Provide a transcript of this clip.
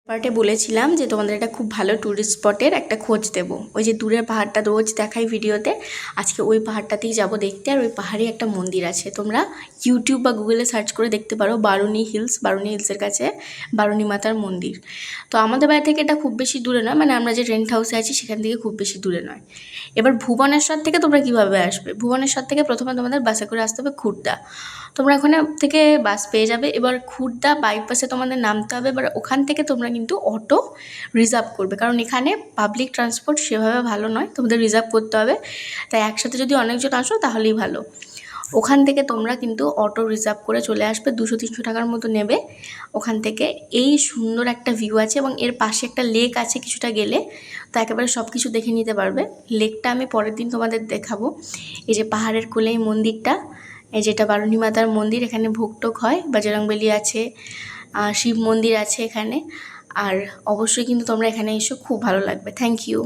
পার্টে বলেছিলাম যে তোমাদের একটা খুব ভালো ট্যুরিস্ট স্পটের একটা খোঁজ দেবো। ওই যে দূরের পাহাড়টা রোজ দেখাই ভিডিওতে, আজকে ওই পাহাড়টাতেই যাব দেখতে। আর ওই পাহাড়ে একটা মন্দির আছে, তোমরা ইউটিউব বা গুগলে সার্চ করে দেখতে পারো, বারুণী হিলস। বারুণী হিলসের কাছে বারুণী মাতার মন্দির। তো আমাদের বাড়ি থেকে এটা খুব বেশি দূরে নয়, মানে আমরা যে রেন্ট হাউসে আছি সেখান থেকে খুব বেশি দূরে নয়। এবার ভুবনেশ্বর থেকে তোমরা কীভাবে আসবে? ভুবনেশ্বর থেকে প্রথমে তোমাদের বাসে করে আসতে হবে খুর্দা। তোমরা ওখানে থেকে বাস পেয়ে যাবে। এবার খুর্দা বাইপাসে তোমাদের নামতে হবে। এবার ওখান থেকে তোমরা কিন্তু অটো রিজার্ভ করবে, কারণ এখানে পাবলিক ট্রান্সপোর্ট সেভাবে ভালো নয়, তোমাদের রিজার্ভ করতে হবে। তাই একসাথে যদি অনেকজন আসো তাহলেই ভালো। ওখান থেকে তোমরা কিন্তু অটো রিজার্ভ করে চলে আসবে, 200-300 টাকার মতো নেবে। ওখান থেকে এই সুন্দর একটা ভিউ আছে এবং এর পাশে একটা লেক আছে কিছুটা গেলে, তো একেবারে সব কিছু দেখে নিতে পারবে। লেকটা আমি পরের দিন তোমাদের দেখাবো। এই যে পাহাড়ের কোলে এই মন্দিরটা, এই যেটা বারুণী মাতার মন্দির, এখানে ভোগ টোগ হয়, বজরংবলী আছে, শিব মন্দির আছে এখানে। আর অবশ্যই কিন্তু তোমরা এখানে এসো, খুব ভালো লাগবে। Thank you.